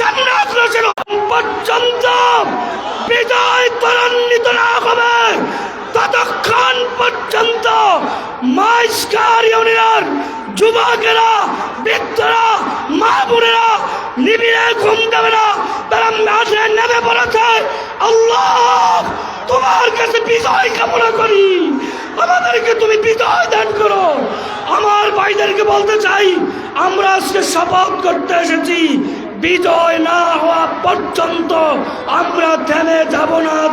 সামনে অগ্রসর পর্যন্ত বিজয় ত্বরান্বিত না হবে ততক্ষণ পর্যন্ত মাইস্কার ইউনিয়নের যুবকেরা, বৃদ্ধরা, মা বোনেরা নিবিড়ে ঘুম দেবে না। তারা মাঠে নেমে পড়েছে। আল্লাহ, তোমার কাছে বিজয় কামনা করি, আমাদেরকে তুমি বিজয় দান করো। আমার ভাইদেরকে বলতে চাই, আমরা আজকে শপথ করতে এসেছি, বিজয় না হওয়া পর্যন্ত আমরা থেমে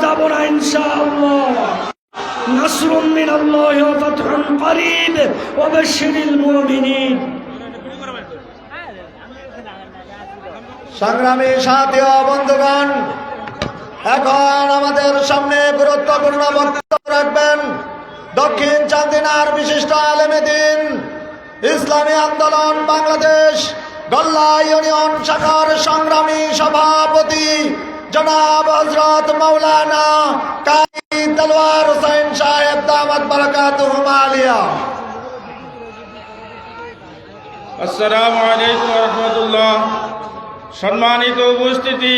যাব না ইনশাআল্লাহ। নাসরুম মিনাল্লাহি ওয়া ফাতহুন করিব ওয়া বাশশিরিল মুমিনিন। সংগ্রামী সাথী ও বন্ধুগণ, এখন আমাদের সামনে গুরুত্বপূর্ণ বক্তব্য রাখবেন দক্ষিণ চান্দিনার বিশিষ্ট আলেমে দ্বীন, ইসলামী আন্দোলন বাংলাদেশ গল্লা ইউনিয়ন শাখার সংগ্রামী সভাপতি জনাব হযরত মাওলানা কাজী দেলোয়ার হোসেন সাহেব দামাত বারাকাতুহুম আলিয়া। আসসালামু আলাইকুম ওয়া রাহমাতুল্লাহ। সম্মানিত উপস্থিতি,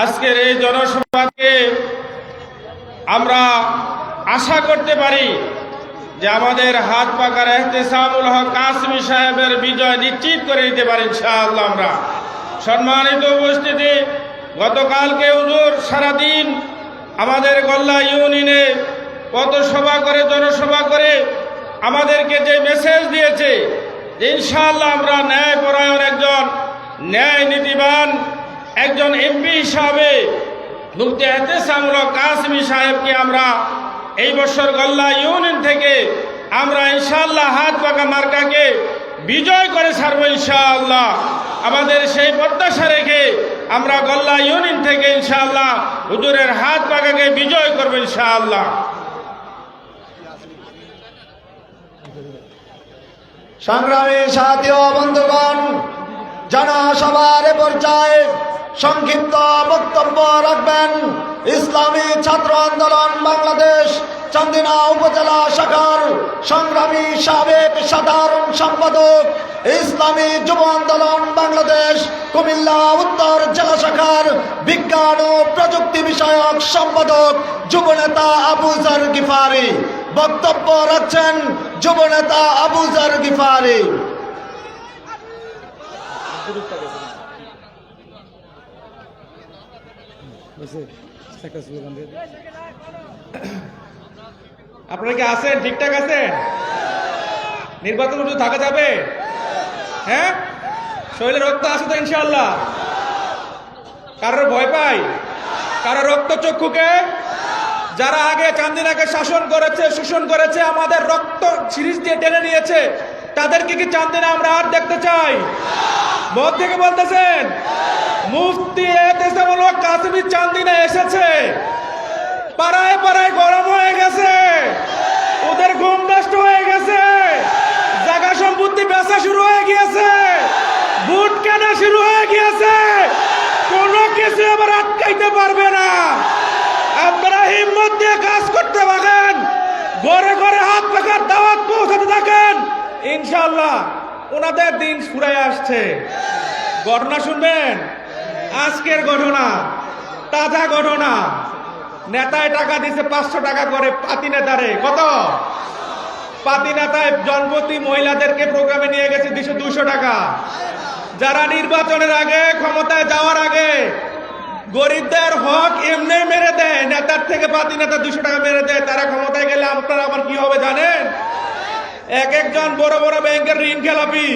আজকের এই জনসভাকে আমরা আশা করতে পারি যে আমাদের হাত পাকার ইহতেসামুল হক কাসেমী সাহেবের বিজয় নিশ্চিত করে দিতে পারি ইনশাআল্লাহ আমরা। সম্মানিত উপস্থিতি, গতকালকে হুজুর সারাদিন আমাদের গল্লা ইউনিয়নে পথসভা করে, জনসভা করে আমাদেরকে যে মেসেজ দিয়েছে যে ইনশাআল্লাহ আমরা ন্যায়পরায়ণ একজন ন্যায় নীতিবান একজন এমপি হিসাবে মুফতি ইহতেসামুল হক কাসেমী সাহেবকে আমরা এই বছর গল্লা ইউনিয়ন থেকে আমরা ইনশাআল্লাহ হাত পাকা মার্কাকে বিজয় করে ছাড়ব ইনশাআল্লাহ। আমাদের সেই প্রত্যাশা রেখে আমরা গল্লা ইউনিয়ন থেকে ইনশাআল্লাহ হুজুরের হাত পাকাকে বিজয় করব ইনশাআল্লাহ। সংগ্রামী সাথী ও বন্ধুগণ, জনসভার পর্যায়ে সংক্ষিপ্ত বক্তব্য রাখবেন ইসলামী ছাত্র আন্দোলন বাংলাদেশ চান্দিনা উপজেলা শাখার সংগ্রামী সাবেক সাধারণ সম্পাদক, ইসলামী যুব আন্দোলন বাংলাদেশ কুমিল্লা উত্তর জেলা শাখার বিজ্ঞান ও প্রযুক্তি বিষয়ক সম্পাদক যুবনেতা আবু যর গিফারি। বক্তব্য রাখছেন যুবনেতা আবু যর গিফারি। আপনারা কি আছেন? ঠিকঠাক আছেন? নির্বাচন থাকা যাবে? হ্যাঁ, শরীরে রক্ত আছে তো ইনশাআল্লাহ? কারোর ভয় পাই? কারো রক্ত চক্ষুকে? যারা আগে চান্দিনাকে শাসন করেছে, শোষণ করেছে, আমাদের রক্ত সিরিজ দিয়ে টেনে নিয়েছে, তাদেরকে কি চান্দিনা আমরা আর দেখতে চাই? মত থেকে বলতেছেন মুফতি ইহতেসামুল হক কাসেমী চান্দিনা এসেছে, পাড়ায় পাড়ায় গরম হয়ে গেছে, ওদের ঘুম নষ্ট হয়ে গেছে, জায়গা সম্পত্তি বেচা শুরু হয়ে গিয়েছে, বুট কেনা শুরু হয়ে গিয়েছে, কোনো কিছু আবার আটকাইতে পারবে না। আপনারা হিম্মত দিয়ে কাজ করতে পারেন, ঘরে ঘরে হাত পাকার দাওয়াত পৌঁছাতে থাকেন, ইনশাআল্লাহ ওনাদের দিন ফুরায় আসছে। ঘটনা শুনবেন, আজকের ঘটনা, তাজা ঘটনা। নেতায় টাকা দিছে 500 টাকা করে পাতি নেতারে। কত? পাতি নেতায় জনপতি মহিলাদেরকে প্রোগ্রামে নিয়ে গেছে 200 টাকা। যারা নির্বাচনের আগে, ক্ষমতায় যাওয়ার আগে গরিবদের হক এমনি মেরে দেয়, নেতার থেকে পাতি নেতা 200 টাকা মেরে দেয়, তারা ক্ষমতায় গেলে আপনারা আবার কি হবে জানেন? এক একজন বড় বড় ব্যাংকের ঋণ খেলাপি।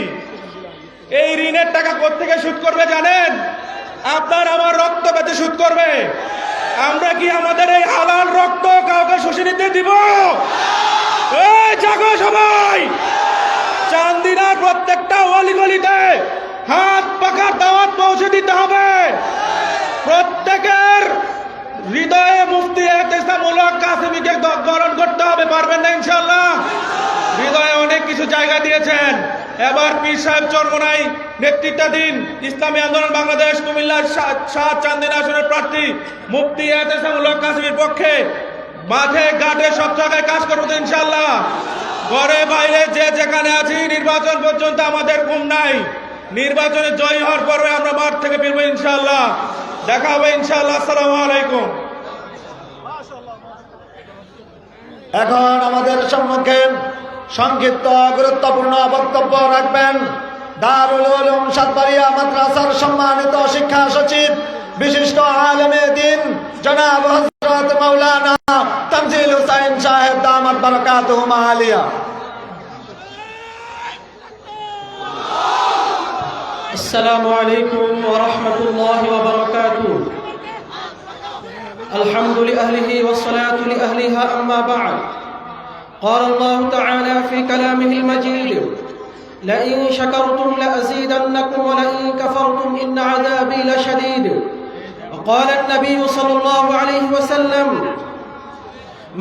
এই ঋণের টাকা কোত্থেকে সুদ করবে জানেন? আপনার আমার রক্ত বেঁচে সুদ করবে। আমরা কি আমাদের এই হালাল রক্ত কাউকে শুষে নিতে দিব? এই জাগো সবাই, চান্দিনার প্রত্যেকটা অলিগলিতে হাত পাকার দাওয়াত পৌঁছে দিতে হবে। প্রত্যেকের হৃদয়ে মুফতি ইহতেসামুল হক কাসেমীকে গ্রহণ করতে হবে। পারবেন না ইনশাআল্লাহ? হৃদয়ে অনেক কিছু জায়গা দিয়েছেন। এবার পীর সাহেব চরমোনাই নেতৃত্বাধীন ইসলামী আন্দোলন বাংলাদেশ কুমিল্লার শাহ চান্দিনা আসনের প্রার্থী মুফতি ইহতেসামুল হক কাসেমীর পক্ষে মাঠে ঘাটে সব জায়গায় কাজ করবো ইনশাআল্লাহ। ঘরে বাইরে যে যেখানে আছি, নির্বাচন পর্যন্ত আমাদের ঘুম নাই। নির্বাচনে জয়ী হওয়ার পরে আমরা মাঠ থেকে ফিরবো ইনশাআল্লাহ। দেখা হবে ইনশাআল্লাহ। আসসালামু আলাইকুম। এখন আমাদের সম্মুখে সংক্ষিপ্ত গুরুত্বপূর্ণ বক্তব্য রাখবেন দারুল উলুম সাতবাড়িয়া মাদ্রাসার সম্মানিত শিক্ষা সচিব বিশিষ্ট আলেমে দ্বীন জনাব হযরত মাওলানা তানজিল হুসাইন সাহেব দামাত বারাকাতুহুমা আলিয়া। السلام عليكم ورحمة الله وبركاته. الحمد لأهله والصلاة لأهلها أما بعد. قال الله تعالى في كلامه المجيد: لئن شكرتم لأزيدنكم ولئن كفرتم إن عذابي لشديد. وقال النبي صلى الله عليه وسلم: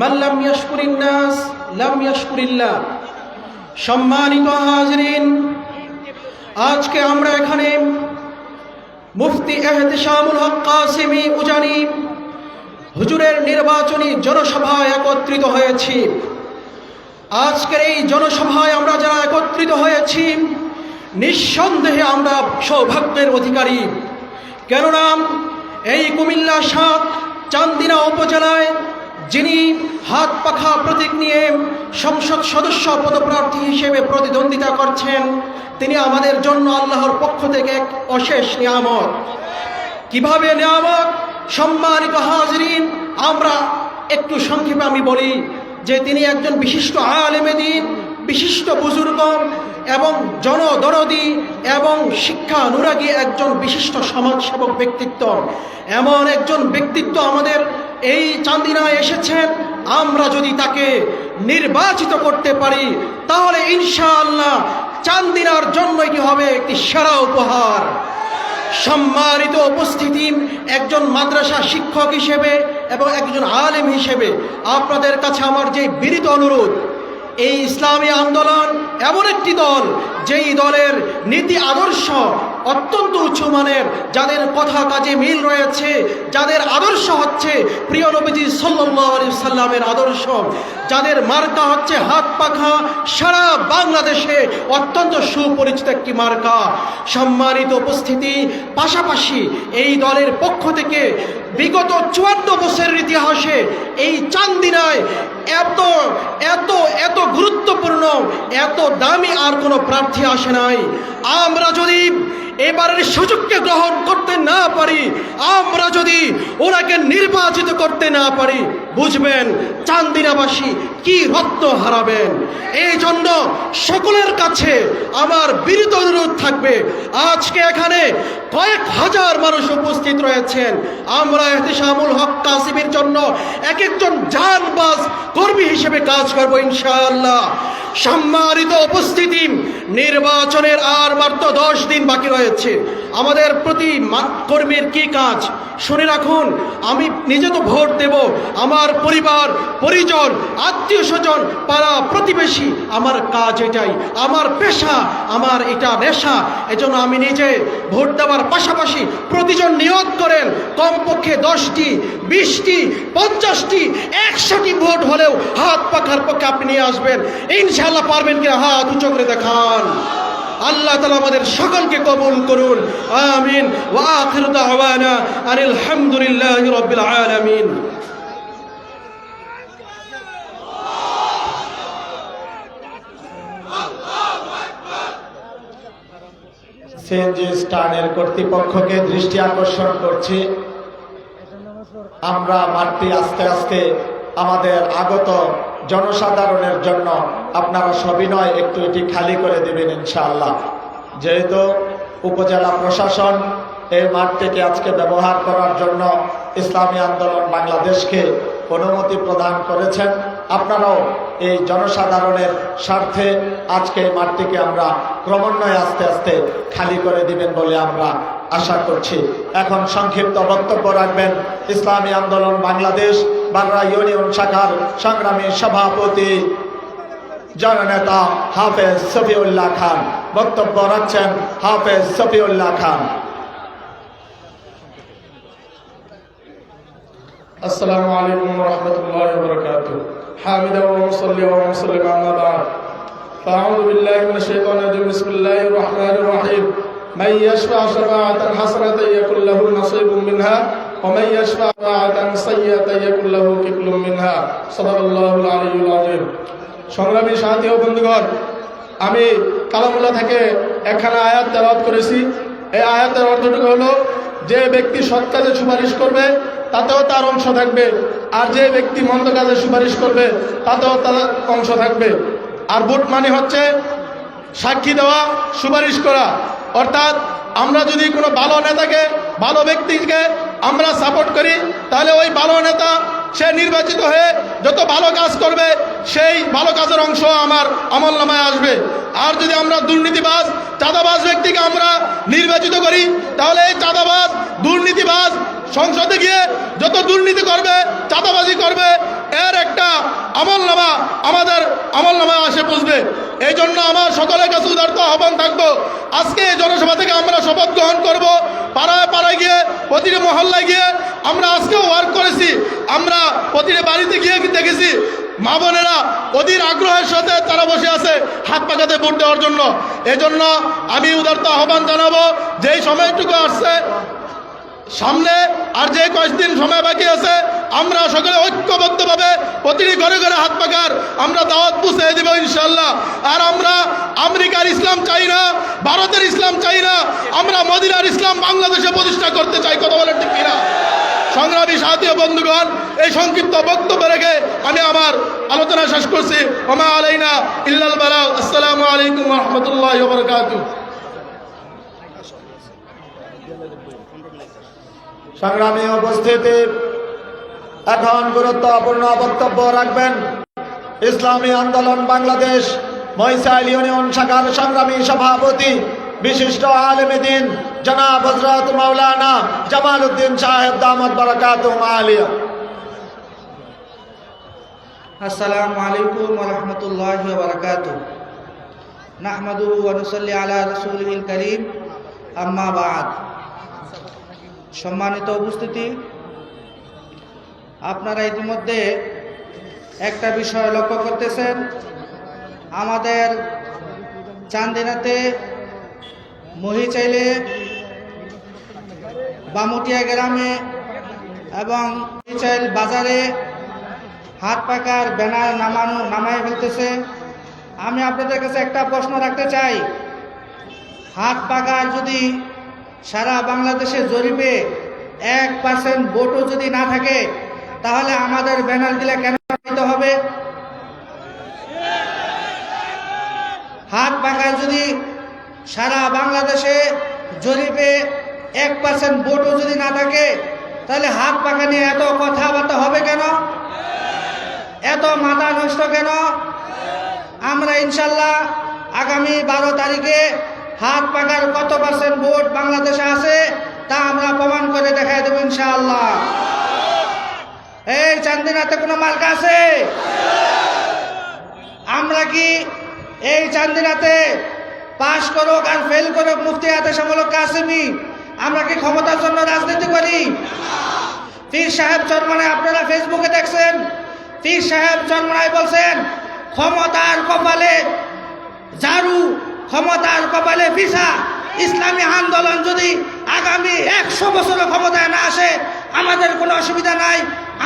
من لم يشكر الناس لم يشكر الله. সম্মানিত হাজিরিন, আজকে আমরা এখানে মুফতি এহতেশামুল হক কাসেমি উজানি হুজুরের নির্বাচনী জনসভায় একত্রিত হয়েছি। আজকের এই জনসভায় আমরা যারা একত্রিত হয়েছি, নিঃসন্দেহে আমরা সৌভাগ্যের অধিকারী। কেননা এই কুমিল্লা ৭ চান্দিনা উপজেলায় যিনি হাত পাখা প্রতীক নিয়ে সংসদ সদস্য পদপ্রার্থী হিসেবে প্রতিদ্বন্দ্বিতা করছেন, তিনি আমাদের জন্য আল্লাহর পক্ষ থেকে এক অশেষ নিয়ামত। কিভাবে নিয়ামত? সম্মানিত হাজিরিন, আমরা একটু সংক্ষেপে আমি বলি যে তিনি একজন বিশিষ্ট আলেমে দ্বীন, বিশিষ্ট বুজুর্গ এবং জনদরদি এবং শিক্ষানুরাগী একজন বিশিষ্ট সমাজসেবক ব্যক্তিত্ব। এমন একজন ব্যক্তিত্ব আমাদের এই চান্দিনায় এসেছেন। আমরা যদি তাকে নির্বাচিত করতে পারি তাহলে ইনশাআল্লাহ চান্দিনার জন্য এটি হবে একটি সেরা উপহার। সম্মানিত উপস্থিতি, একজন মাদ্রাসা শিক্ষক হিসেবে এবং একজন আলেম হিসেবে আপনাদের কাছে আমার যে বিনীত অনুরোধ, এই ইসলামী আন্দোলন এমন একটি দল যেই দলের নীতি আদর্শ অত্যন্ত উচ্চমানের, যাদের কথা কাজে মিল রয়েছে, যাদের আদর্শ হচ্ছে প্রিয় নবীজি সাল্লাল্লাহু আলাইহি সাল্লামের আদর্শ, যাদের মার্কা হচ্ছে হাত পাখা, সারা বাংলাদেশে অত্যন্ত সুপরিচিত একটি মার্কা। সম্মানিত উপস্থিতি, পাশাপাশি এই দলের পক্ষ থেকে বিগত 54 বছরের ইতিহাসে এই চান্দিনায় এত এত এত গুরুত্বপূর্ণ, এত দামি আর কোনো প্রার্থী আসে নাই। আমরা যদি এবারের সুযোগকে গ্রহণ করতে না পারি, আমরা যদি ওনাকে নির্বাচিত করতে না পারি, বুঝবেন চান্দিনাবাসী কি রত্ন হারাবেন। এই জন্য সকলের কাছে আমার বিনীত অনুরোধ থাকবে, আজকে এখানে কয়েক হাজার মানুষ উপস্থিত রয়েছেন। আমরা এহতেশামুল হক কাসেমির জন্য এক একজন জানবাজ কর্মী হিসেবে কাজ করব ইনশাআল্লাহ। সম্মানিত উপস্থিতি, নির্বাচনের আর মাত্র 10 দিন বাকি রয়েছে। আমাদের প্রতি কর্মীর কি কাজ শুনে রাখুন। আমি নিজে তো ভোট দেব, আমার পরিবার পরিজন আত্মীয় স্বজন পাড়া প্রতিবেশী, আমার কাজ এটাই, আমার পেশা, আমার এটা নেশা। এজন্য আমি নিজে ভোট দেওয়ার পাশাপাশি প্রতিজন নিয়ত করেন কমপক্ষে 10টি 20টি 50টি 100টি ভোট হলেও হাত পাখার পক্ষে আপনি নিয়ে আসবেন। ইনশাআল্লাহ পারবেন কিনা হাত উঁচু করে দেখান। আল্লাহ তাআলা আমাদের সকলকে কবুল করুন, আমিন। ওয়া আখিরু দাওয়ানা আনিল হামদুলিল্লাহি রাব্বিল আলামিন। সিএনজি স্টানের কর্তৃপক্ষকে দৃষ্টি আকর্ষণ করছি, আমরা মাঠটি আস্তে আস্তে আমাদের আগত জনসাধারণের জন্য আপনারা সবিনয় একটু এটি খালি করে দেবেন ইনশাআল্লাহ। যেহেতু উপজেলা প্রশাসন এই মাঠটিকে আজকে ব্যবহার করার জন্য ইসলামী আন্দোলন বাংলাদেশকে অনুমতি প্রদান করেছেন, আপনারাও এই জনসাধারণের স্বার্থে আজকে এই মাঠটিকে আমরা ক্রমান্বয়ে আস্তে আস্তে খালি করে দিবেন বলে আমরা আশা করছি। এখন সংক্ষিপ্ত বক্তব্য রাখবেন ইসলামী আন্দোলন বাংলাদেশ বাংলা ইউনিয়ন শাখার সংগ্রামী সভাপতি জননেতা হাফেজ সফিউল্লাহ খান। বক্তব্য রাখছেন হাফেজ সফিউল্লাহ খান। السلام عليكم ورحمة الله وبركاته. حامدا ومصلي ومسلم أما بعد، فأعوذ بالله من الشيطان الرجيم. بسم الله الرحمن الرحيم. من يشفع شفاعة حسنة يكن له نصيب منها ومن يشفع شفاعة سيئة يكن له كفل منها صدق الله العلي العظيم সংগ্রামী সাথী ও বন্ধুগণ, আমি কালামুল্লাহ থেকে একখানা আয়াত তেলাওয়াত করেছি। এই আয়াতের অর্থটুকু হলো, যে ব্যক্তি সৎ কাজে সুপারিশ করবে তাতেও তার অংশ থাকবে, আর যে ব্যক্তি মন্দ কাজে সুপারিশ করবে তাতেও তার অংশ থাকবে। আর ভোট মানে হচ্ছে সাক্ষী দেওয়া, সুপারিশ করা। অর্থাৎ আমরা যদি কোনো ভালো নেতাকে, ভালো ব্যক্তিকে আমরা সাপোর্ট করি, তাহলে ওই ভালো নেতা সে নির্বাচিত হয়ে যত ভালো কাজ করবে সেই ভালো কাজের অংশ আমার আমলনামায় আসবে। আর যদি আমরা দুর্নীতিবাজ, চাঁদাবাজ ব্যক্তিকে আমরা নির্বাচিত করি, তাহলে এই চাঁদাবাজ, দুর্নীতিবাজ সংসদে গিয়ে যত দুর্নীতি করবে, চাঁদাবাজি করবে, এর একটা আমলনামা আমাদের আমলনামায় আসে পৌঁছবে। এই জন্য আমার সকলের কাছে উদারত আহ্বান থাকবো, আজকে এই জনসভা থেকে আমরা শপথ গ্রহণ করব। পাড়ায় পাড়ায় গিয়ে, প্রতিটি মহল্লায় গিয়ে আমরা আজকেও ওয়ার্ক করেছি। আমরা প্রতিটি বাড়িতে গিয়ে দেখেছি মা বোনেরা অধীর আগ্রহের সাথে তারা বসে আছে হাত পাকাতে ভোট দেওয়ার জন্য। এই জন্য আমি উদারত আহ্বান জানাবো, যেই সময়টুকু আসছে সামনে, আর যে কয়েকদিন সময় বাকি আছে, আমরা সকলে ঐক্যবদ্ধভাবে প্রতিটি ঘরে ঘরে হাত পাকার আমরা দাওয়াত পৌঁছে দেব ইনশাল্লাহ। আর আমরা আমেরিকার ইসলাম চাই না, ভারতের ইসলাম চাই না, আমরা মদিনার ইসলাম বাংলাদেশে প্রতিষ্ঠা করতে চাই। কথা বলেন ঠিক কিনা? সংগ্রামী সাথী ও বন্ধুগণ, এই সংক্ষিপ্ত বক্তব্য রেখে আমি আমার আলোচনা শেষ করছি। ওমা আলাইনা ইল্লাল বালাগ। আসসালামু আলাইকুম ওয়া রাহমাতুল্লাহি ওয়া বারাকাতুহু। সংগ্রামী উপস্থিতি, এখন গুরুত্বপূর্ণ বক্তব্য রাখবেন ইসলামী আন্দোলন বাংলাদেশ মহিষাইল ইউনিয়ন শাখার সংগ্রামী সভাপতি, বিশিষ্ট আলেমে দ্বীন জনাব হযরত মাওলানা জামাল উদ্দিন সাহেব দামাত বারাকাতুহু আলিয়া। আসসালামু আলাইকুম ওয়া রাহমাতুল্লাহি ওয়া বারাকাতুহু। নাহমাদুহু ওয়া নুসাল্লি আলা রাসূলিল কারীম, আম্মা বা'দ। সম্মানিত উপস্থিতি, আপনারা ইতিমধ্যে একটা বিষয় লক্ষ্য করতেছেন, আমাদের চান্দিনাতে, মহিচাইলে, বামুটিয়া গ্রামে এবং মহিচাইল বাজারে হাত পাকার ব্যানার নামায় ফেলতেছে। আমি আপনাদের কাছে একটা প্রশ্ন রাখতে চাই, হাত পাকার যদি সারা বাংলাদেশে জরিপে 1% ভোটও যদি না থাকে, তাহলে আমাদের ব্যানারগুলো কেন দিতে হবে? হাত পাকার যদি সারা বাংলাদেশে জরিপে 1% ভোটও যদি না থাকে, তাহলে হাত পাকা নিয়ে এত কথাবার্তা হবে কেন? এত মাথা নষ্ট কেন? আমরা ইনশাল্লাহ আগামী 12 তারিখে হাত পাকার কত % ভোট বাংলাদেশে আছে তা আমরা প্রমাণ করে দেখাই দেব ইনশাআল্লাহ। এই চান্দিনাতে কোনো মার্কা আছে? আমরা কি এই চান্দিনাতে পাশ করুক আর ফেল করুক মুফতি আদেশামূলক কাসেমি, আমরা কি ক্ষমতার জন্য রাজনীতি করি? পীর সাহেব চরমনায় আপনারা ফেসবুকে দেখছেন, পীর সাহেব চরমনায় বলছেন ক্ষমতার কপালে ঝাড়ু, ক্ষমতার কপালে ভিসা। ইসলামী আন্দোলন যদি আগামী 100 বছর ক্ষমতায় না আসে আমাদের কোনো অসুবিধা নাই।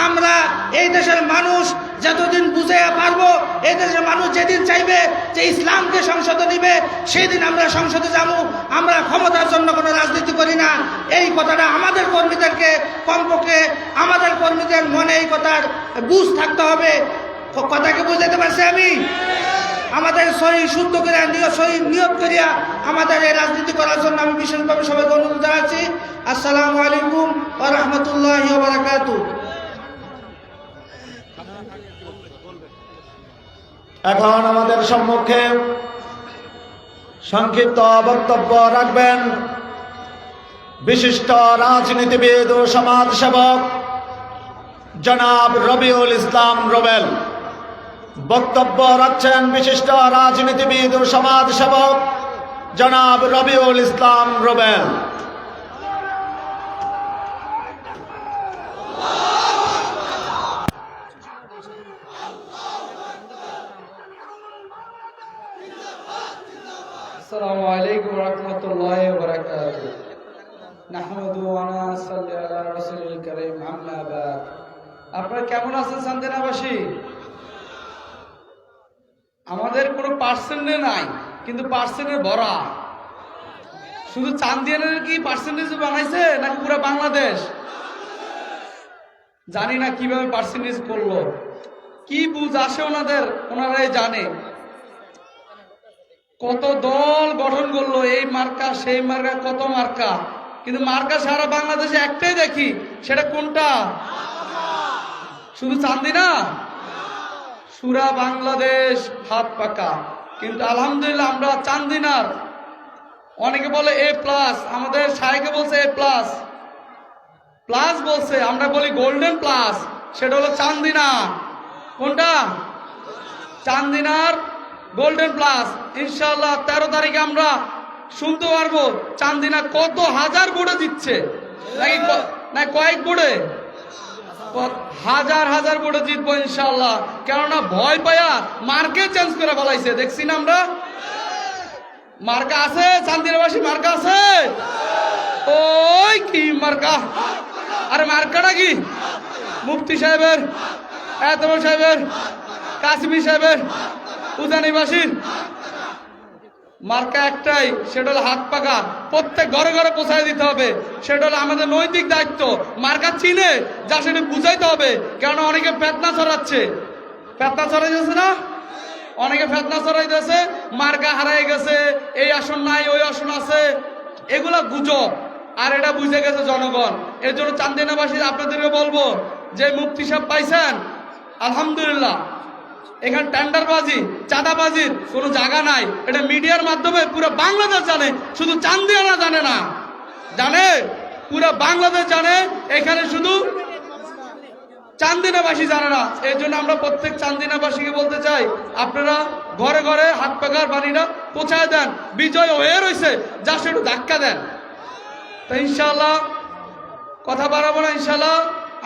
আমরা এই দেশের মানুষ যতদিন বুঝে পারবো, এই দেশের মানুষ যেদিন চাইবে যে ইসলামকে সংসদে নিবে, সেদিন আমরা সংসদে যাবো। আমরা ক্ষমতার জন্য কোনো রাজনীতি করি না। এই কথাটা আমাদের কর্মীদেরকে, কমপক্ষে আমাদের কর্মীদের মনে এই কথার বুঝ থাকতে হবে। কথাকে বুঝাতে পারছি আমি? আমাদের সহি শুদ্ধ করিয়া সহি নিয়ত করিয়া আমাদের এই রাজনীতি করার জন্য আমি বিশেষভাবে সবাইকে অনুরোধ জানাচ্ছি। আসসালামু আলাইকুম ওয়া রাহমাতুল্লাহি ওয়া বারাকাতুহু। এখন আমাদের সম্মুখে সংক্ষিপ্ত বক্তব্য রাখবেন বিশিষ্ট রাজনীতিবিদ ও সমাজসেবক জনাব রবিউল ইসলাম রুবেল। বক্তব্য রাখছেন বিশিষ্ট রাজনীতিবিদ ও সমাজসেবক জনাব রবিউল ইসলাম রুবেল। আসসালামু আলাইকুম ওয়া রাহমাতুল্লাহি ওয়া বারাকাতুহু। নাহমাদু ওয়া নাসাল্লি আলা রাসূলিল কারীম আম্মা বাদ। আপনারা কেমন আছেন চান্দিনাবাসী? আমাদের কোনো পার্সেন্টে নাই, কিন্তু পার্সেন্টে ভরা। শুধু চান্দিয়ানের কি পার্সেন্টেজ বানাইছে নাকি পুরো বাংলাদেশ? জানি না কিভাবে পার্সেন্টেজ করলো, কি বুঝ আসে ওনাদের, ওনারাই জানে। কত দল গঠন করলো, এই মার্কা সেই মার্কা, কত মার্কা, কিন্তু মার্কা সারা বাংলাদেশে একটাই দেখি, সেটা কোনটা? শুধু চান্দি না, সুরা বাংলাদেশ হাত পাকা। কিন্তু আলহামদুলিল্লাহ আমরা চান্দিনার, অনেকে বলে এ প্লাস, আমাদের সাহেকে বলছে এ প্লাস প্লাস বলছে, আমরা বলি গোল্ডেন প্লাস, সেটা হলো চান্দিনা। কোনটা? চান্দিনার গোল্ডেন প্লাস। ইনশাআল্লাহ 13 তারিখে আমরা শুনতে পারবো চান্দিনা কত হাজার বোর্ডে দিচ্ছে, নাকি না কয়েক বোর্ডে, হাজার হাজার বোর্ডে জিতবো ইনশাআল্লাহ। কেননা ভয় পায়া মার্কে চেঞ্জ করে বলাইছে, দেখছি না আমরা। মার্কা আছে চান্দিনাবাসী, মার্কা আছে। ওই কি মার্কা? আরে মার্কাটা কি? মুফতি সাহেবের, এতমল সাহেবের, কাসিমি সাহেবের, উজানিবাসীর মার্কা একটাই, সেটা হলো হাত পাকা। প্রত্যেক ঘরে ঘরে পৌঁছায় দিতে হবে, সেটা হলো আমাদের নৈতিক দায়িত্ব। মার্কা চিনে যা সেটা বুঝাইতে হবে, কেননা অনেকে ফেতনা ছড়াচ্ছে, ফেতনা ছড়াইতেছে না, অনেকে ফেতনা ছড়াইতেছে, মার্কা হারাই গেছে, এই আসন নাই ওই আসন আছে, এগুলা গুজব। আর এটা বুঝে গেছে জনগণ। এর জন্য চান্দিনাবাসী আপনাদেরকে বলবো যে মুফতি সাহেব পাইছেন, আলহামদুলিল্লাহ। এখানে টেন্ডারবাজি, চাঁদাবাজির কোনো জায়গা নাই। এটা মিডিয়ার মাধ্যমে পুরো বাংলাদেশ জানে, শুধু চান্দিনা জানে না, জানে পুরো বাংলাদেশ জানে। এখানে শুধু চান্দিনাবাসী জানে না। এই জন্য আমরা প্রত্যেক চান্দিনাবাসীকে বলতে চাই, আপনারা ঘরে ঘরে হাত পাকার বাণীটা পৌঁছায় দেন। বিজয় হয়ে রয়েছে, যা সেটু ধাক্কা দেন। তো ইনশাআল্লাহ কথা বাড়াবো না, ইনশাআল্লাহ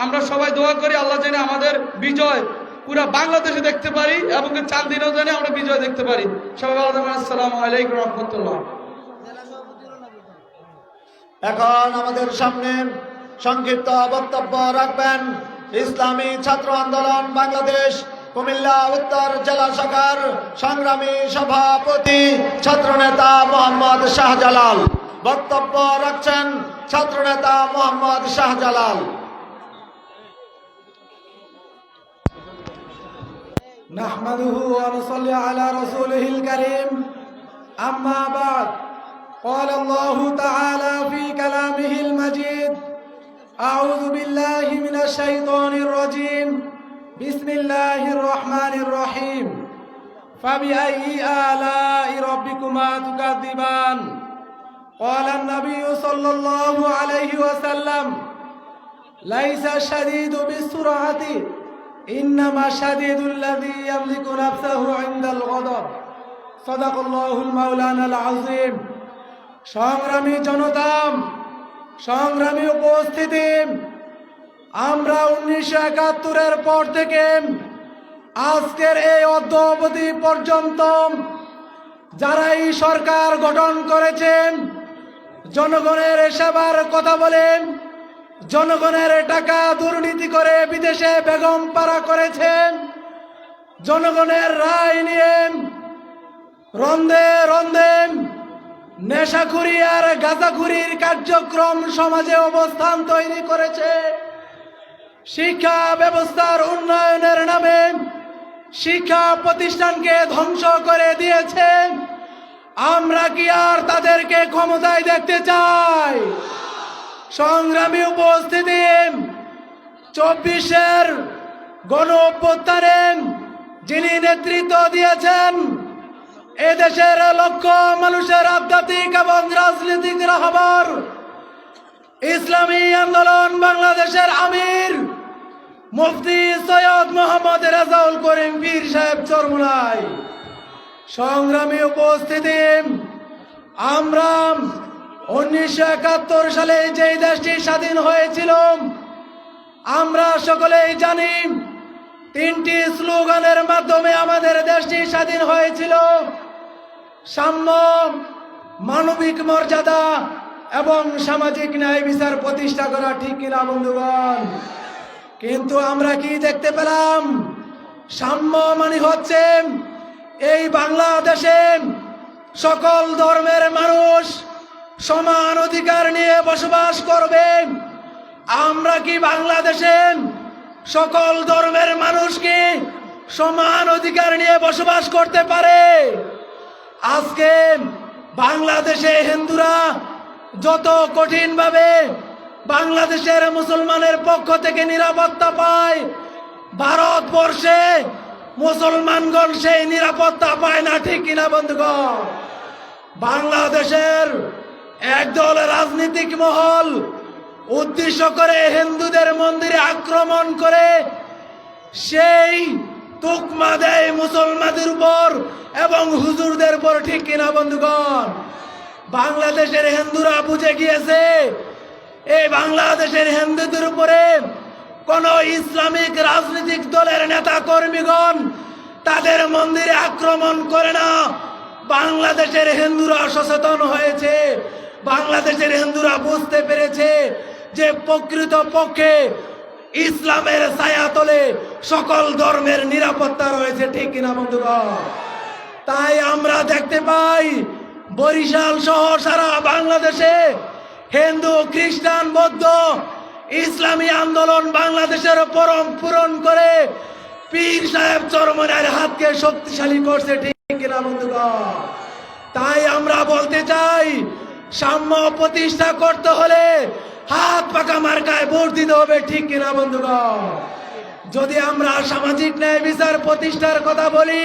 আমরা সবাই দোয়া করি আল্লাহ যেন আমাদের বিজয় পুরো বাংলাদেশে দেখতে পারি, এবং চান্দিনাও যেন আমরা বিজয় দেখতে পারি। সবাই ভালো থাকবেন। আসসালামু আলাইকুম ওয়া রাহমাতুল্লাহ। এখন আমাদের সামনে সংক্ষিপ্ত বক্তব্য রাখবেন ইসলামী ছাত্র আন্দোলন বাংলাদেশ কুমিল্লা উত্তর জেলা শাখার সংগ্রামী সভাপতি ছাত্রনেতা মোহাম্মদ শাহজালাল। বক্তব্য রাখছেন ছাত্রনেতা মোহাম্মদ শাহজালাল। نحمده ونصلي على رسوله الكريم أما بعد قال الله تعالى في كلامه المجيد أعوذ بالله من الشيطان الرجيم بسم الله الرحمن الرحيم فبأي آلاء ربكما تكذبان قال النبي صلى الله عليه وسلم ليس الشديد بالسرعة إنما الشديد الذي يملك نفسه عند الغضب صدق الله المولانا العظيم। সংগ্রামী জনতা, সংগ্রামী উপস্থিতি, আমরা 1971-এর পর থেকে আজকের এই অদ্যাবধি পর্যন্ত যারা এই সরকার গঠন করেছেন, জনগণের সেবার কথা বলেন, জনগণের টাকা দুর্নীতি করে বিদেশে বেগম পাড়া করেছেন, জনগণের রায় নিয়ে রন্দে রন্দে নেশাখুরি আর গাঁজাখুরির কার্যক্রম সমাজে অবস্থান তৈরি করেছে, শিক্ষা ব্যবস্থার উন্নয়নের নামে শিক্ষা প্রতিষ্ঠানকে ধ্বংস করে দিয়েছে। আমরা কি আর তাদেরকে ক্ষমতায় দেখতে চাই? সংগ্রামী উপস্থিতি, 24-এর গণ অভ্যুত্থানে যিনি নেতৃত্ব দিয়েছেন, এদেশের লক্ষ মানুষের আধ্যাত্মিক এবং রাজনৈতিক রাহবার ইসলামী আন্দোলন বাংলাদেশের আমির মুফতি সৈয়দ মোহাম্মদ রেজাউল করিম পীর সাহেব চরমুনাই। সংগ্রামী উপস্থিতি, আমরা 1971 সালে যেই দেশটি স্বাধীন হয়েছিল, আমরা সকলেই জানি 3টি স্লোগানের মাধ্যমে আমাদের দেশটি স্বাধীন হয়েছিল: সাম্য, মানবিক মর্যাদা এবং সামাজিক ন্যায় বিচার প্রতিষ্ঠা করা, ঠিক কিনা বন্ধুগণ? কিন্তু আমরা কি দেখতে পেলাম? সাম্য মানে হচ্ছে এই বাংলাদেশে সকল ধর্মের মানুষ সমান অধিকার নিয়ে বসবাস করবে। আমরা কি বাংলাদেশে সকল ধর্মের মানুষ কি সমান অধিকার নিয়ে বসবাস করতে পারে? আজকে বাংলাদেশে হিন্দুরা যত কঠিনভাবে বাংলাদেশের মুসলমানের পক্ষ থেকে নিরাপত্তা পায়, ভারতবর্ষে মুসলমানগণ সেই নিরাপত্তা পায় না, ঠিক কিনা বন্ধুগণ? বাংলাদেশের একদল রাজনৈতিক মহল উদ্দেশ্য করে হিন্দুদের মন্দিরে আক্রমণ করে সেই তুকমা দেয় মুসলমানদের উপর এবং হুজুরদের উপর, ঠিক কিনা বন্ধুগণ? বাংলাদেশের হিন্দুরা বুঝে গিয়েছে এই বাংলাদেশের হিন্দুদের উপরে কোন ইসলামিক রাজনৈতিক দলের নেতা কর্মীগণ তাদের মন্দিরে আক্রমণ করে না। বাংলাদেশের হিন্দুরা সচেতন হয়েছে, বাংলাদেশের হিন্দুরা বুঝতে পেরেছে যে প্রকৃত পক্ষে ইসলামের ছায়াতলে সকল ধর্মের নিরাপত্তা রয়েছে, ঠিক কিনা বন্ধুগণ? তাই আমরা দেখতে পাই বরিশাল সহ সারা বাংলাদেশে হিন্দু, খ্রিস্টান, বৌদ্ধ, ইসলামী আন্দোলন বাংলাদেশের পরম পূরণ করে পীর সাহেব চরমনাইয়ের হাতকে শক্তিশালী করছে, ঠিক কিনা বন্ধুগণ? তাই আমরা বলতে চাই সাম্য প্রতিষ্ঠা করতে হলে হাত পাকা মার্কায় ভোট দিতে হবে, ঠিক কিনা বন্ধুগণ? যদি আমরা সামাজিক ন্যায় বিচার প্রতিষ্ঠার কথা বলি,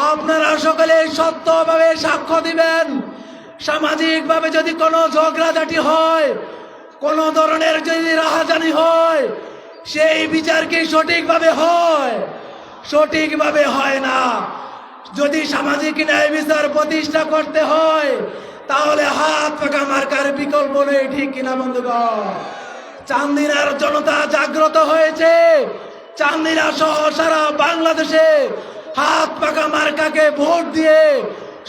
আপনারা সকলে সত্যভাবে সাক্ষ্য দিবেন। সামাজিকভাবে যদি কোনো ঝগড়াঝাটি হয়, কোন ধরনের যদি রাহাজানি হয়, সেই বিচার কি সঠিকভাবে হয়? সঠিকভাবে হয় না। যদি সামাজিক ন্যায় বিচার প্রতিষ্ঠা করতে হয় তাহলে হাত পাকা মার্কার বিকল্প নেই, ঠিক কিনা বন্ধুগণ? চান্দিনার জনতা জাগ্রত হয়েছে। চান্দিনা সহ সারা বাংলাদেশে হাত পাকা মার্কাকে ভোট দিয়ে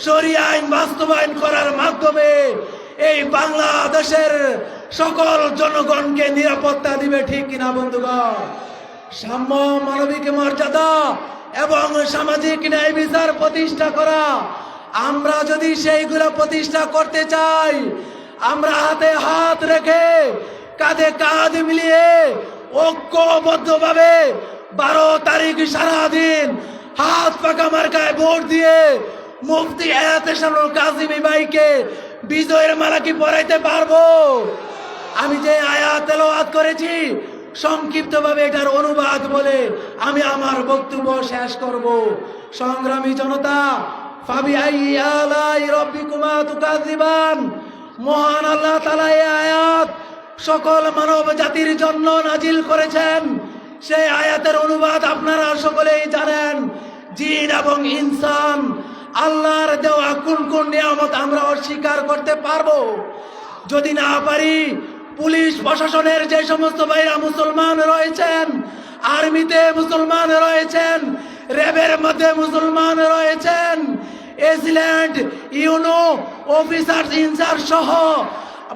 শরিয়া আইন বাস্তবায়ন করার মাধ্যমে এই বাংলাদেশের সকল জনগণকে নিরাপত্তা দিবে, ঠিক কিনা বন্ধুগণ? সাম্য, মানবিক মর্যাদা এবং সামাজিক ন্যায় বিচার প্রতিষ্ঠা করা, আমরা যদি সেইগুলো প্রতিষ্ঠা করতে চাই, আমরা হাতে হাত রেখে কাঁধে কাঁধ মিলিয়ে ঐক্যবদ্ধভাবে 12 তারিখ সারাদিন হাত পাকা মার্কায় ভোট দিয়ে মুফতি এহতেশামুল কাসিমি ভাইকে বিজয়ের মালা কি পরাইতে পারবো? আমি যে আয়াত তেলাওয়াত করেছি সংক্ষিপ্তভাবে এটার অনুবাদ বলে আমি আমার বক্তব্য শেষ করব। সংগ্রামী জনতা, ফাবিআই আলাই রাব্বিকুমা তুকাযিবান, মহান আল্লাহ তাআলা এই আয়াত সকল মানব জাতির জন্য নাজিল করেছেন। সেই আয়াতের অনুবাদ আপনারা সকলেই জানেন। জিন এবং ইনসান, আল্লাহর দেওয়া কোন কোন নিয়ামত আমরা অস্বীকার করতে পারবো? যদি না পারি, পুলিশ প্রশাসনের যে সমস্ত ভাইরা মুসলমান রয়েছেন, আর্মিতে মুসলমান রয়েছেন, র্যাবের মধ্যে মুসলমান রয়েছেন, এসিল্যান্ড, ইউনো অফিসার ইনচার্জ সহ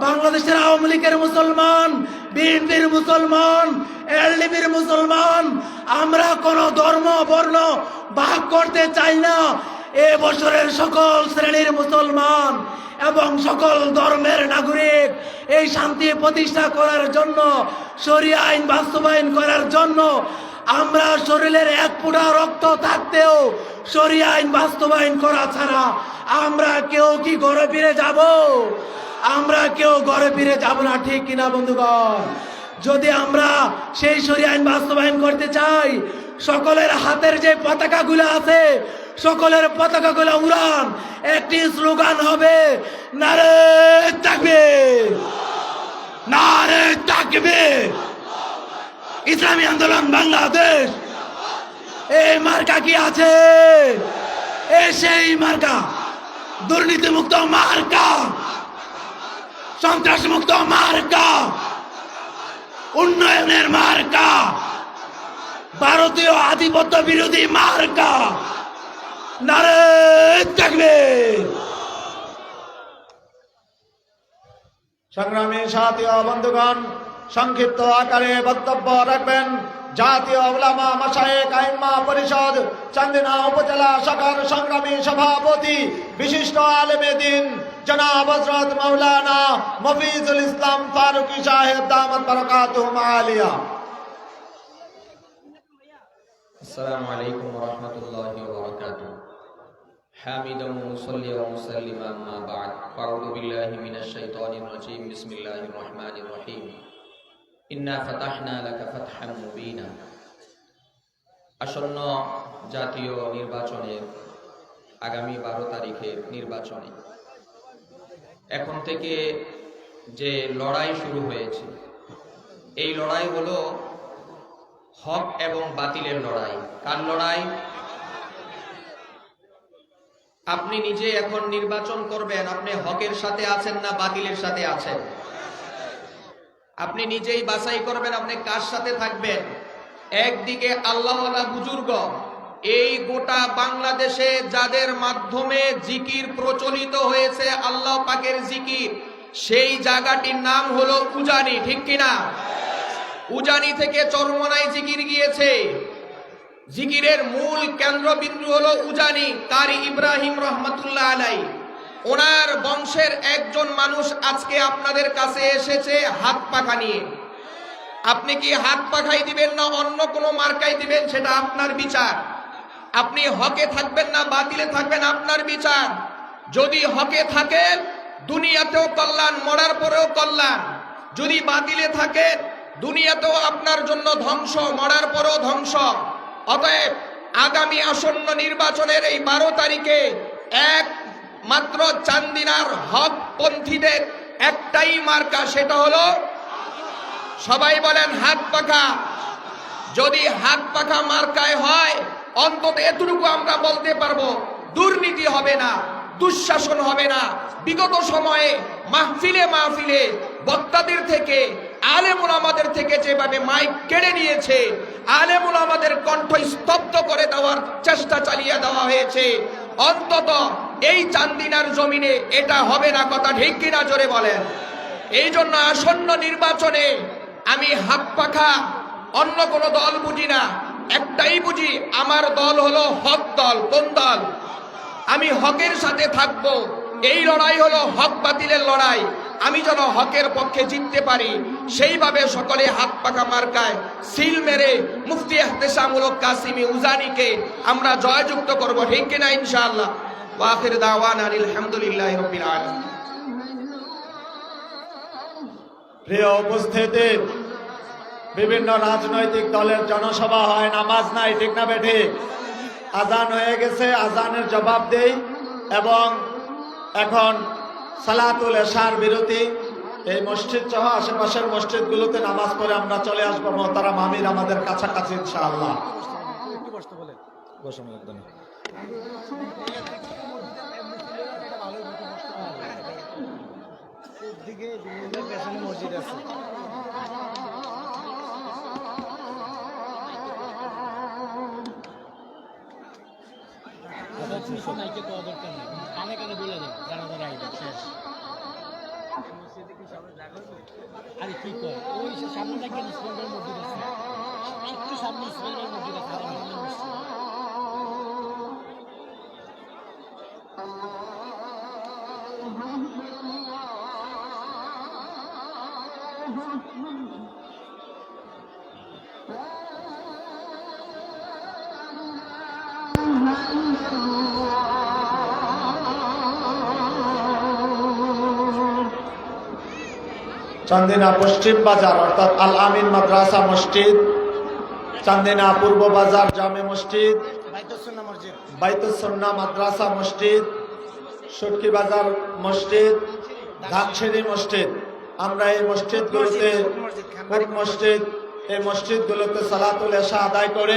বাংলাদেশের আওয়ামী লীগের মুসলমান, বিএনপির মুসলমান, এলডিপির মুসলমান, আমরা কোনো ধর্ম বর্ণ ভাগ করতে চাই না। এ বছরের সকল শ্রেণীর মুসলমান এবং সকল ধর্মের নাগরিক এই শান্তি প্রতিষ্ঠা করার জন্য, শরিয়া আইন বাস্তবায়ন করার জন্য আমরা শরীরের এক ফোঁটা রক্ত থাকতেও শরিয়া আইন বাস্তবায়ন করা ছাড়া আমরা কেউ কি ঘরে ফিরে যাব? আমরা কেউ ঘরে ফিরে যাব না, ঠিক কিনা বন্ধুগণ? যদি আমরা সেই শরিয়া আইন বাস্তবায়ন করতে চাই, সকলের হাতের যে পতাকাগুলো আছে সকলের পতাকাগুলো উড়ান। একটি স্লোগান হবে, নারে তাকবীর, নারে তাকবীর, ইসলামী আন্দোলন বাংলাদেশ। এই মার্কা কি আছে? সেই মার্কা দুর্নীতিমুক্ত মার্কা, সন্ত্রাস মুক্ত মার্কা, উন্নয়নের মার্কা, ভারতীয় আধিপত্য বিরোধী মার্কা। নারে তাকবীর। সংগ্রামী সাথী ও বন্ধুগণ, সংক্ষিপ্ত আকারে বক্তব্য রাখবেন জাতীয় উলামা মাশায়েখ আইম্মা পরিষদ চান্দিনা উপজেলা শাখার সংগ্রামী সভাপতি বিশিষ্ট আলেমে দ্বীন জনাব হযরত মাওলানা মফিজুল ইসলাম ফারুকী সাহেব দামাত বারাকাতুহুম আলিয়া। السلام عليكم ورحمة الله وبركاته. حامدا ومصليا ومسلما أما بعد فأعوذ بالله من الشيطان الرجيم بسم الله الرحمن الرحيم إنا فتحنا لك فتحا مبينا. আসন্ন জাতীয় নির্বাচনের আগামী 12 তারিখের নির্বাচনে এখন থেকে যে লড়াই শুরু হয়েছে, এই লড়াই হলো হক এবং বাতিলের লড়াই। কার লড়াই? আপনি নিজে এখন নির্বাচন করবেন, আপনি হকের সাথে আছেন না বাতিলের সাথে আছেন। আপনি নিজেই বাছাই করবেন আপনি কার সাথে থাকবেন। একদিকে আল্লাহওয়ালা বুজুর্গ, এই গোটা বাংলাদেশে যাদের মাধ্যমে জিকির প্রচলিত হয়েছে, আল্লাহ পাকের জিকির, সেই জায়গাটির নাম হলো উজানি, ঠিক কিনা? উজানি থেকে চরমনাই জিকির গিয়েছে। জিকিরের মূল কেন্দ্রবিন্দু হলো উজানি। কারি ইব্রাহিম রহমাতুল্লাহ আলাইহি, ওনার বংশের একজন মানুষ আজকে আপনাদের কাছে এসেছে হাত পাখা নিয়ে। আপনি কি হাত পাখাই দিবেন না অন্য কোনো মার্কাই দিবেন, সেটা আপনার বিচার। আপনি হকে থাকবেন না বাতিলে থাকবেন, আপনার বিচার। যদি হকে থাকেন দুনিয়াতেও কল্যাণ, মরার পরেও কল্যাণ। যদি বাতিলে থাকেন দুনিয়াতেও আপনার জন্য ধ্বংস, মরার পরেও ধ্বংস। অতএব আগামী আসন্ন নির্বাচনের এই 12 তারিখে একমাত্র চান্দিনার হক পন্থীদের একটাই মার্কা, সেটা হলো, সবাই বলেন, হাত পাখা। যদি হাত পাখা মার্কায় হয়, অন্তত এতটুকু আমরা বলতে পারবো, দুর্নীতি হবে না, দুঃশাসন হবে না। বিগত সময়ে মাহফিলে মাহফিলে বক্তাদের থেকে, আলেম উলামাদের থেকে যেভাবে মাইক কেড়ে নিয়েছে, আলেম উলামাদের কণ্ঠ স্তব্ধ করে দেওয়ার চেষ্টা চালিয়ে দেওয়া হয়েছে, অন্তত এই চান্দিনার জমিনে এটা হবে না। কথা ঠিক কিনা? জোরে বলেন। এই জন্য আসন্ন নির্বাচনে আমি হাত পাখা অন্য কোনো দল বুঝি না, একটাই বুঝি, আমার দল হলো হক দল। কোন দল? আমি হকের সাথে থাকবো। এই লড়াই হলো হক বাতিলের লড়াই। আমি যেন হকের পক্ষে জিততে পারি, সেইভাবে সকলে হাত পাখা মার্কায় সিল মেরে মুফতি ইহতেশামুল হক কাসিমি উজানিকে আমরা জয়যুক্ত করব, ঠিক কিনা? ইনশাআল্লাহ। ওয়া আখির দাওয়ানা আলহামদুলিল্লাহি রাব্বিল আলামিন। প্রিয় উপস্থিতি, বিভিন্ন রাজনৈতিক দলের জনসভা হয়, নামাজ নাই, ঠিক না বেঠে? আজান হয়ে গেছে, আজানের জবাব দেই এবং এখন সালাতুল এশার বিরতি। এই মসজিদ সহ আশেপাশের মসজিদগুলোতে নামাজ পড়ে আমরা চলে আসবো মোহতারাম আমির আমাদের কাছাকাছি ইনশাআল্লাহ। মসজিদ আছে। কানে কানে বলে দেন, যারা যারা আইবে শেষ। আরে কি কয়, ওই সামনে দেখেন ইসলামের মসজিদ আছে, একটু সামনে ইসলামের মসজিদ আছে। চান্দিনা পশ্চিম বাজার অর্থাৎ আল আমিন মাদ্রাসা মসজিদ, চান্দিনা পূর্ব বাজার জামে মসজিদ, বাইতুস সুন্নাহ মাদ্রাসা মসজিদ, সুটকি বাজার মসজিদ, ধানসিঁড়ি মসজিদ, আমরা এই মসজিদগুলোতে, মসজিদ, এই মসজিদগুলোতে সালাতুল এশা আদায় করে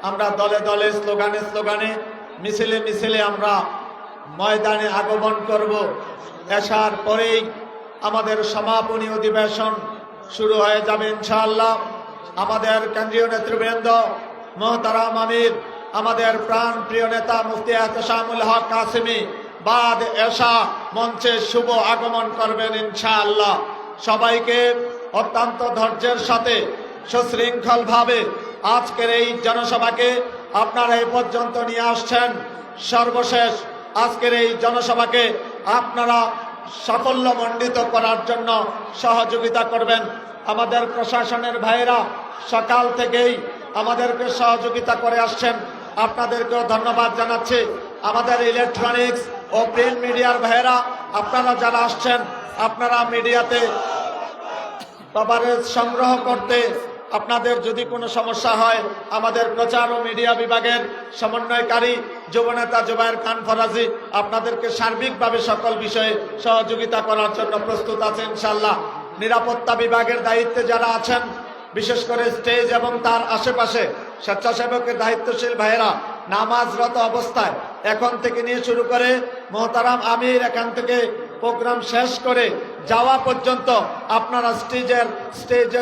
আমরা দলে দলে, স্লোগানে স্লোগানে, মিছিলে মিছিলে আমরা ময়দানে আগমন করব। এশার পরেই আমাদের সমাপনী অধিবেশন শুরু হয়ে যাবে ইনশাআল্লাহ। আমাদের কেন্দ্রীয় নেতৃবৃন্দ, মোহতারাম আমির, আমাদের প্রাণ প্রিয় নেতা মুফতি ইহতেশামুল হক কাসিমি বাদ এশা মঞ্চে শুভ আগমন করবেন ইনশাআল্লাহ। সবাইকে অত্যন্ত ধৈর্যের সাথে সুশৃঙ্খলভাবে আজকের এই জনসভাকে আপনারা এই পর্যন্ত নিয়ে আসছেন। সর্বশেষ আজকের এই জনসভাকে আপনারা সাফল্যমণ্ডিত করার জন্য সহযোগিতা করবেন। আমাদের প্রশাসনের ভাইয়েরা সকাল থেকেই আমাদেরকে সহযোগিতা করে আসছেন, আপনাদেরকেও ধন্যবাদ জানাচ্ছি। আমাদের ইলেকট্রনিক্স ও প্রিন্ট মিডিয়ার ভাইয়েরা আপনারা যারা আসছেন, আপনারা মিডিয়াতে কভারেজ সংগ্রহ করতে আপনাদের যদি কোনো সমস্যা হয়, আমাদের প্রচার ও মিডিয়া বিভাগের সমন্বয়কারী যুবনেতা জুবায়ের খান ফরাজি আপনাদেরকে সার্বিকভাবে সকল বিষয়ে সহযোগিতা করার জন্য প্রস্তুত আছে ইনশাআল্লাহ। নিরাপত্তা বিভাগের দায়িত্বে যারা আছেন, বিশেষ করে স্টেজ এবং তার আশেপাশে স্বেচ্ছাসেবকের দায়িত্বশীল ভাইয়েরা নামাজরত অবস্থায় এখন থেকে নিয়ে শুরু করে মোহতারাম আমির এখান থেকে প্রোগ্রাম শেষ করে যাওয়া পর্যন্ত আপনারা স্টেজের